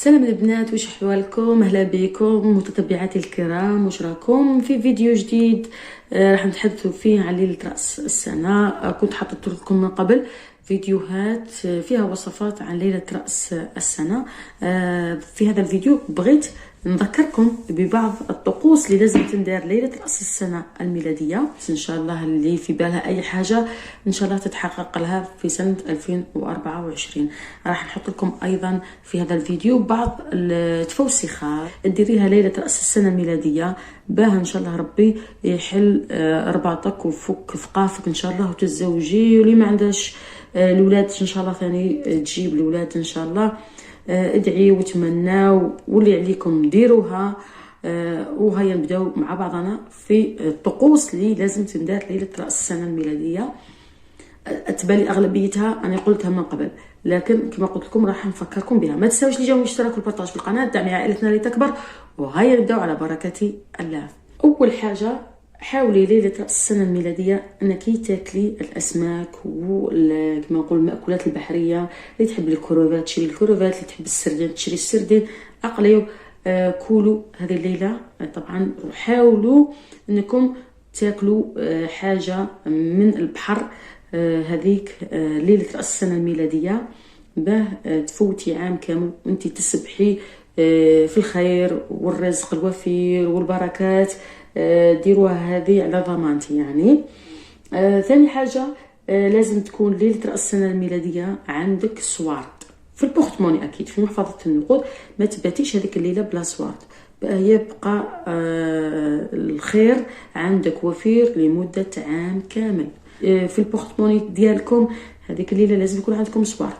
سلام البنات، وش احوالكم؟ اهلا بكم متتبعاتي الكرام. وش راكم في فيديو جديد؟ راح نتحدثوا فيه عن ليلة رأس السنة. كنت حطيت لكم من قبل فيديوهات فيها وصفات عن ليلة رأس السنة. في هذا الفيديو بغيت نذكركم ببعض الطقوس اللي لازم تندار ليلة رأس السنة الميلادية. إن شاء الله اللي في بالها أي حاجة إن شاء الله تتحقق لها في سنة 2024. راح نحط لكم أيضا في هذا الفيديو بعض التفوسخات ديريها ليلة رأس السنة الميلادية، باه إن شاء الله ربي يحل رباطك وفك ثقافك إن شاء الله وتتزوجي، واللي ما عندهاش الولاد إن شاء الله ثاني تجيب الولاد إن شاء الله. ادعي وتمناو واللي عليكم ديروها. وهيا نبداو مع بعضنا في الطقوس اللي لازم تندار ليله راس السنه الميلاديه. اتبالي اغلبيتها انا قلتها من قبل، لكن كما قلت لكم راح نفكركم بها. ما تنساوش اللي جاوا الاشتراك والبارطاج في القناه، دعمي عائلتنا لتكبر. وهيا نبداو على بركه الله. اول حاجه، حاولي ليلة رأس السنة الميلادية أنك تاكلي الأسماك كما نقول المأكولات البحرية. اللي تحب الكروفات تشري الكروفات، اللي تحب السردين تشري السردين. أقليو كولوا هذه الليلة. طبعا حاولوا أنكم تاكلوا حاجة من البحر هذيك ليلة رأس السنة الميلادية، باه تفوتي عام كامل وانتي تسبحي في الخير والرزق الوفير والبركات. ديروها هذه على ضمانتي يعني. ثاني حاجة، لازم تكون ليلة رأس السنة الميلادية عندك سوارد في البورتموني، أكيد في محفظة النقود. ما تباتيش هذيك الليلة بلا سوارد، يبقى الخير عندك وفير لمدة عام كامل. في البورتموني ديالكم هذيك الليلة لازم يكون عندكم سوارد،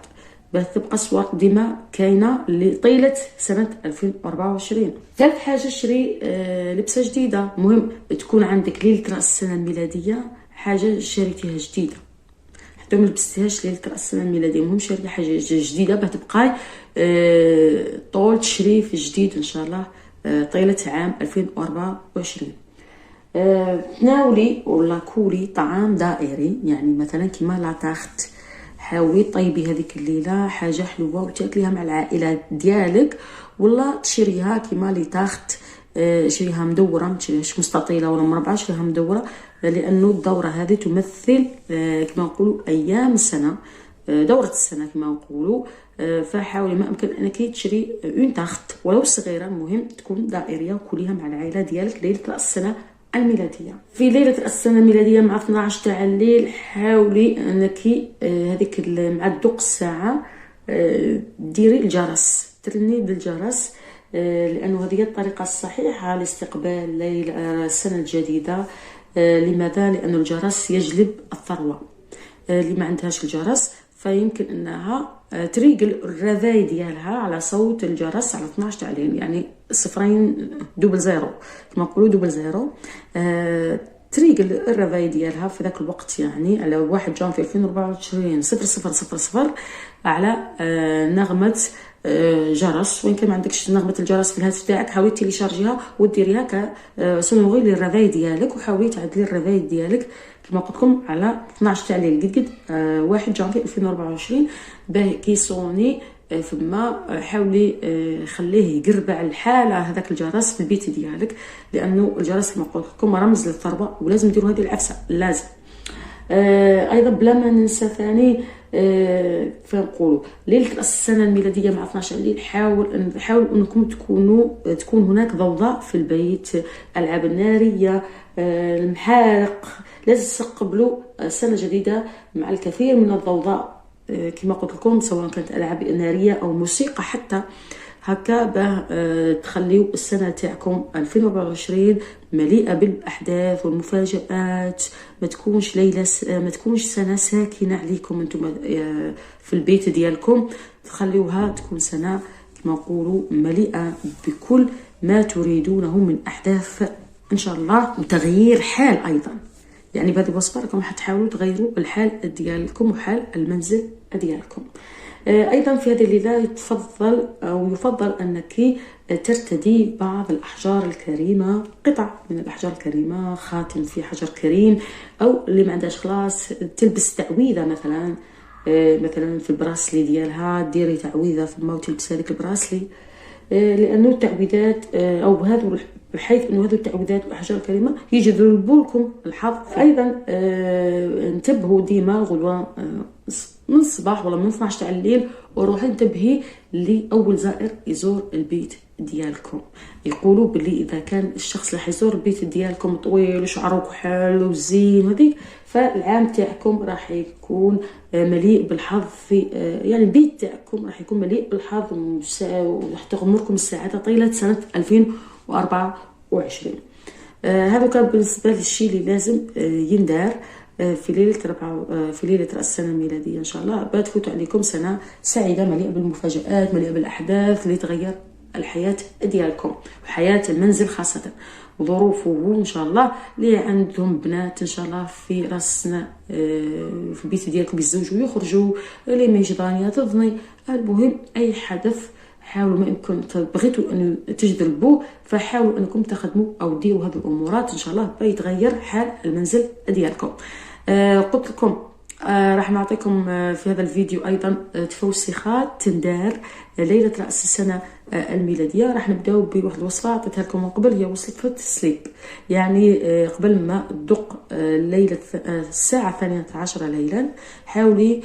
باه تبقى الصور ديما كاينه لطيله سنه 2024. ثالث حاجه، شري لبسه جديده. مهم تكون عندك ليله راس السنه الميلاديه حاجه شريتيها جديده، حتى ما لبستيهاش ليله راس السنه الميلاديه. مهم شري حاجه جديده باه تبقاي طول تشري في جديد ان شاء الله طيله عام 2024. تناولي ولا كولي طعام دائري، يعني مثلا كيما لاطاخت. حاولي طيبي هذيك الليله حاجه حلوه وتاكليها مع العائله ديالك، ولا تشريها كيما لي تاخت. شريها مدوره، ما تشريهاش مستطيله ولا مربعه، شريها مدوره، لانه الدوره هذه تمثل كما نقولوا ايام السنه، دوره السنه كما نقولوا. فحاولي ما امكن انك تشري اون تاخت ولو صغيره، المهم تكون دائريه وكليها مع العائله ديالك ليله راس السنه الميلاديه. في ليله السنه الميلاديه مع 12 تاع الليل حاولي انك هذيك مع الدق الساعه ديري الجرس، ترني بالجرس، لانه هذه هي الطريقه الصحيحه لاستقبال ليله السنه الجديده. لماذا؟ لأن الجرس يجلب الثروه. اللي ما عندهاش الجرس فيمكن انها تريقل الرذاي ديالها على صوت الجرس على 12 تاع الليل، يعني صفرين دوبل زيرو كما نقولوا دوبل زيرو. تريقل الرذاي ديالها في ذاك الوقت، يعني على 1 جانفي 2024 0000 على نغمه جرس. وين كان ما عندكش نغمه الجرس في الهاتف تاعك حاولي تيليشارجيها وديريها كسونوغي للرذاي ديالك، وحاولي تعدلي الرذاي ديالك كما قلت لكم على 12 تاع الليل قد 1 جانفي 2024 باه كيصوني. ثم حاولي خليه يقربع الحاله هذاك الجرس في البيت ديالك، لانه الجرس كما قلت لكم رمز للثروه، ولازم نديروا هذه العفسه لازم. ايضا بلا ما ننسى ثاني فنقولوا ليله السنه الميلاديه مع 12 الليل حاول انكم تكون هناك ضوضاء في البيت، العاب الناريه، المحارق. لازم تستقبلوا سنه جديده مع الكثير من الضوضاء كما قلت لكم، سواء كانت العاب ناريه او موسيقى حتى هكا، باه تخليو السنه تاعكم 2024 مليئه بالاحداث والمفاجات. ما تكونش سنه ساكنه عليكم انتم في البيت ديالكم، تخليوها تكون سنه كما نقولوا مليئه بكل ما تريدونه من احداث ان شاء الله، وتغيير حال ايضا. يعني بهذه الوصفه راكم حتحاولوا تغيروا الحال ديالكم وحال المنزل ديالكم. ايضا في هذه الليله يفضل انك ترتدي بعض الاحجار الكريمه، قطع من الاحجار الكريمه، خاتم في حجر كريم، او اللي ما عندهاش خلاص تلبس تعويذه مثلا مثلا في البراسلي ديالها ديري تعويذه ثم تلبسي هذيك البراسلي، لانه التعويذات او بهذا، بحيث انه هذه التعويذات والاحجار الكريمه يجذبوا لكم الحظ. ايضا انتبهوا ديما غدوه من الصباح ولا من 12 تاع الليل، وروحي انتبهي لاول زائر يزور البيت ديالكم. يقولوا باللي اذا كان الشخص اللي حيزور البيت ديالكم طويل وشعره كحل وزين هذيك، فالعام تاعكم راح يكون مليء بالحظ. في يعني البيت تاعكم راح يكون مليء بالحظ وراح تغمركم السعاده طيله سنه 2024. هذا كان بالنسبه للشيء اللي لازم يندار في ليله راس السنه الميلاديه. ان شاء الله بتفوت عليكم سنه سعيده مليئه بالمفاجآت، مليئه بالاحداث اللي تغير الحياه ديالكم وحياه المنزل خاصه، وظروفه ان شاء الله اللي عندهم بنات ان شاء الله في راس السنه في البيت ديالكم يتزوجوا ويخرجوا، اللي ما يجدانيا تظني. المهم اي حدث حاولوا ما يمكن، بغيتوا ان تجذبوه فحاولوا انكم تخدموا او ديروا هذه الامورات ان شاء الله بيتغير حال المنزل ديالكم. قلت لكم راح نعطيكم في هذا الفيديو ايضا توسيخات تندار ليله راس السنه الميلاديه. راح نبداو بواحد الوصفه عطيتها لكم من قبل، هي وصفه السليب. يعني قبل ما تدق ليله الساعه 12 ليلا حاولي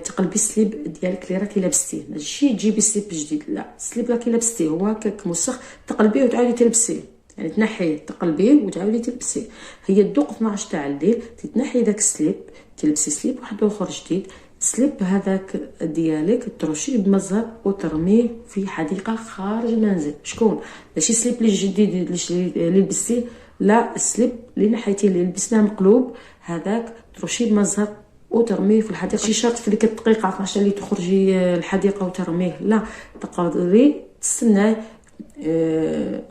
تقلبي السليب ديالك اللي راكي لابستيه، ماشي تجيبي سليب جديد، لا السليب راكي لابستيه هو هكاك مسخ تقلبيه وتعاودي تلبسيه، يعني تنحيه تقلبيه وتعاودي تلبسيه. هي تدق 12 تاع الليل تنحي داك السليب تلبسي سليب واحد اخر جديد. سليب هذاك ديالك ترشيه بمزهر وترميه في حديقه خارج المنزل. شكون؟ ماشي سليب اللي جديد اللي لبستيه، لا السليب اللي نحيتيه اللي لبسناه مقلوب هذاك ترشيه بمزهر وترميه في الحديقه. ماشي شرط في ديك الدقيقه 12 اللي تخرجي الحديقه وترميه، لا تقدري تستناي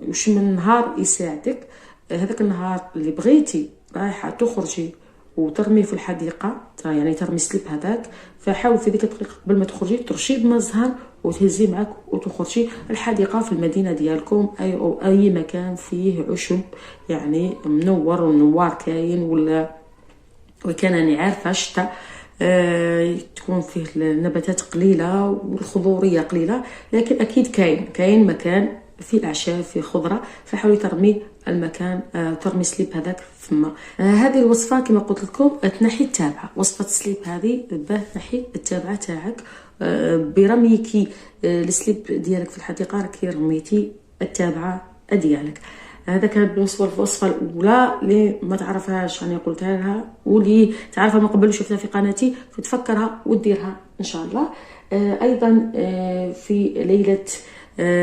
واش من نهار يساعدك. هذاك النهار اللي بغيتي رايحه تخرجي وترميه في الحديقه، يعني ترمي سليب هذاك، فحاول في ديك الدقيقه قبل ما تخرجي ترشيه بمزهر وتهزيه معك وتخرجي الحديقه في المدينه ديالكم او اي مكان فيه عشب يعني منور والنوار كاين، ولا وكان راني عارفه شتا تكون فيه النباتات قليله والخضوريه قليله، لكن اكيد كاين مكان في اعشاب في خضره، فحاولي ترمي المكان ترمي سليب هذاك ثم. هذه الوصفه كما قلت لكم تنحي التابعه. وصفه السليب هذه باه تنحي التابعه تاعك برميكي السليب ديالك في الحديقه، راكي رميتي التابعه ديالك. هذا كانت بالنسبه للوصفه الاولى اللي ما تعرفهاش انا قلتها لها، واللي تعرفها من قبل وشفتها في قناتي فتفكرها وديرها ان شاء الله. ايضا في ليله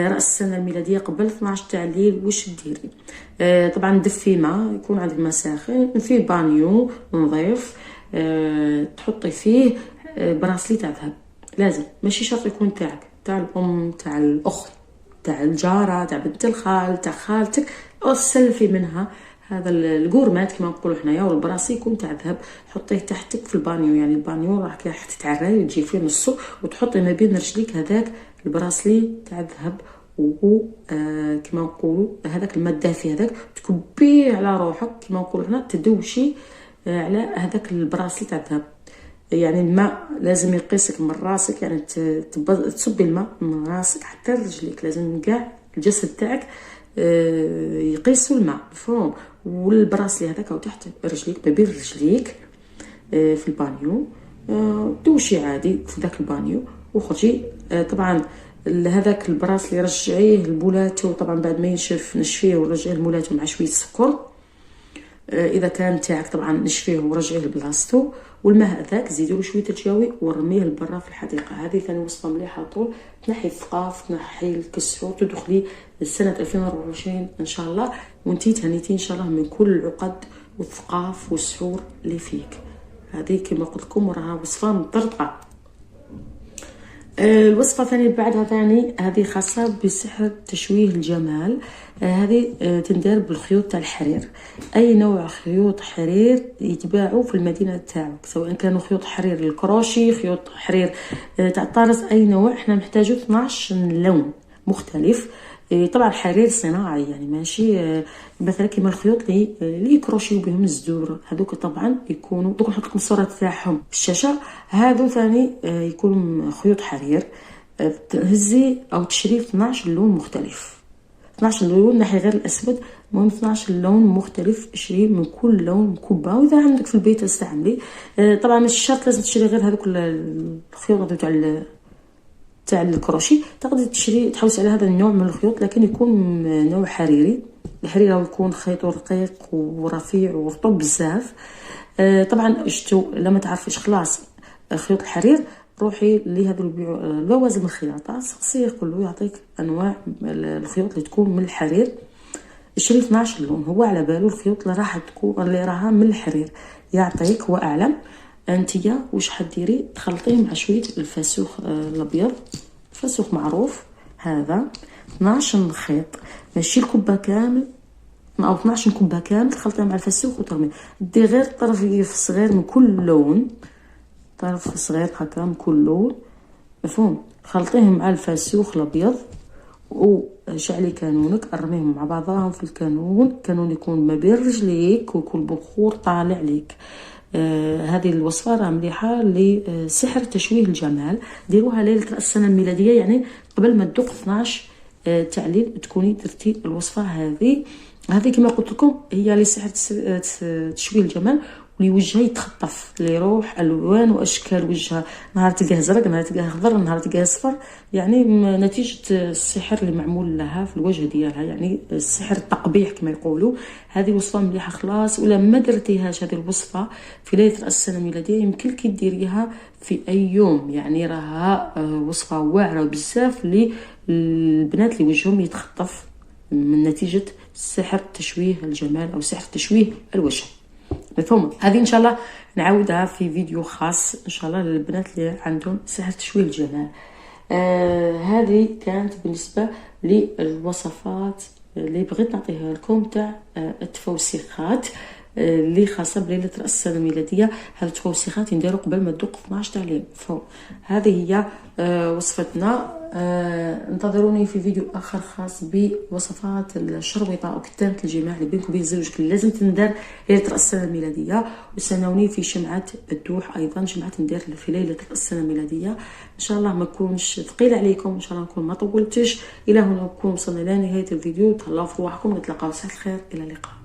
راس السنه الميلاديه قبل 12 تاع الليل واش ديري؟ طبعا دفي ماء، يكون عندك ماء ساخن، فيه بانيو نظيف، تحطي فيه براسلي تاع ذهب. لازم ماشي شرط يكون تاعك، تاع الام، تاع الاخت، تاع الجاره، تاع بنت الخال، تاع خالتك، سلفي منها هذا القورمات كما نقولوا حنايا، والبراسي يكون تاع ذهب. حطيه تحتك في البانيو، يعني البانيو راح تتعري وتجي فيه نصو، وتحطي ما بين رجليك هذاك البراسلي تاع الذهب، و كما نقولوا هذاك الماء الدافي هذاك تكبيه على روحك كما نقولوا حنا، تدوشي على هذاك البراسلي تاع الذهب. يعني الماء لازم يقيسك من راسك، يعني تصبي الماء من راسك حتى رجليك، لازم كاع الجسد تاعك يقيسوا الماء مفهوم. والبراسلي هذاك او تحت رجليك ما بين رجليك في البانيو، دوشي عادي في ذاك البانيو وخرجي. طبعا هذاك البراسلي رجعيه لبولاتو، طبعا بعد ما ينشف نشفيه ورجعيه لبولاتو مع شويه سكر اذا كان تاعك، طبعا نشفيه ورجعيه لبلاصتو، والماء هذاك زيدوا له شويه تجاوي ورميه لبرا في الحديقه. هذه ثاني وصفه مليحه طول، تنحي الثقاف، تنحي الكسر، تدخلي سنه 2024 ان شاء الله وانتي تهنيتي ان شاء الله من كل العقد والثقاف والسحور اللي فيك. هذه كما قلت لكم راها وصفه مطرطقه. الوصفه الثانيه بعدها ثاني، هذه خاصه بسحر تشويه الجمال. هذه تندار بالخيوط تاع الحرير، اي نوع خيوط حرير يتباعوا في المدينه تاعك، سواء كانوا خيوط حرير الكروشي، خيوط حرير تاع الطرز، اي نوع. احنا محتاجو 12 لون مختلف. طبعا حرير صناعي يعني ماشي مثلا كيما الخيوط اللي يكروشيو بهم الزدور، هذوك طبعا يكونوا دوك نحط لكم الصوره تاعهم في الشاشه. هذو ثاني يكون خيوط حرير، تهزي او تشري 12 لون مختلف، 12 لون ناحي غير الاسود، المهم 12 لون مختلف اشري من كل لون مكبه. واذا عندك في البيت تستعملي طبعا مش شرط لازم تشري غير هذوك الخيوط تاع الكروشي، تقدر تشري تحوس على هذا النوع من الخيوط لكن يكون نوع حريري. الحرير يكون خيط رقيق ورفيع ورطب بزاف. طبعا شتو لما تعرفيش خلاص خيوط الحرير روحي لهذو اللي يبيعوا لوازم الخياطه، سقسيه كله يعطيك انواع الخيوط اللي تكون من الحرير. اشري 12 لون، هو على باله الخيوط اللي راح تكون اللي راها من الحرير يعطيك هو اعلم. انتيا واش حديري تخلطيه مع شويه الفاسوخ الابيض، فاسوخ معروف هذا 12 خيط ماشي الكبه كامل او 12 كبه كامل تخلطيه مع الفاسوخ وترمي، دي غير طرف صغير من كل لون، طرف صغير هكا من كل لون مفهوم، خلطيهم مع الفاسوخ الابيض وشعلي كانونك ارميهم مع بعضهم في الكانون، كانون يكون ما بين رجليك ويكون بخور طالع ليك. هذه الوصفه راه مليحه لسحر تشويه الجمال، ديروها ليله السنه الميلاديه يعني قبل ما تدق 12 تاع الليل تكوني درتي الوصفه هذه كما قلت لكم هي لسحر تشويه الجمال، واللي وجهها يتخطف اللي يروح الوان واشكال وجهها، نهار تلقاه زرق نهار تلقاه خضر نهار تلقاه اصفر، يعني نتيجه السحر اللي معمول لها في الوجه ديالها، يعني السحر التقبيح كما يقولوا. هذه وصفه مليحه خلاص، ولا ما درتيهاش هذه الوصفه في ليله السنه الميلاديه يمكن لك ديريها في اي يوم، يعني راها وصفه واعره بزاف للبنات اللي وجههم يتخطف من نتيجه سحر تشويه الجمال او سحر تشويه الوجه مفهوم. هذه ان شاء الله نعاودها في فيديو خاص ان شاء الله للبنات اللي عندهم سحر تشويه الجمال. هذه كانت بالنسبه للوصفات اللي بغيت نعطيها لكم تاع التفوسيخات اللي خاصه بليله السنه الميلاديه. هذه التفوسيخات نديروا قبل ما تدق 12 تاع الليل مفهوم. هذه هي وصفتنا. انتظروني في فيديو اخر خاص بوصفات الشربيطه او كتانه الجماع اللي بينك وبين زوجك اللي لازم تندار ليله السنه الميلاديه. وسنوني في شمعه الدوح ايضا، شمعه ندير في ليله السنه الميلاديه ان شاء الله ما نكونش ثقيل عليكم، ان شاء الله نكون ما طولتش. الى هنا نكون وصلنا لنهايه الفيديو، تهلاو في روحكم، نتلاقاو ساعه الخير، الى اللقاء.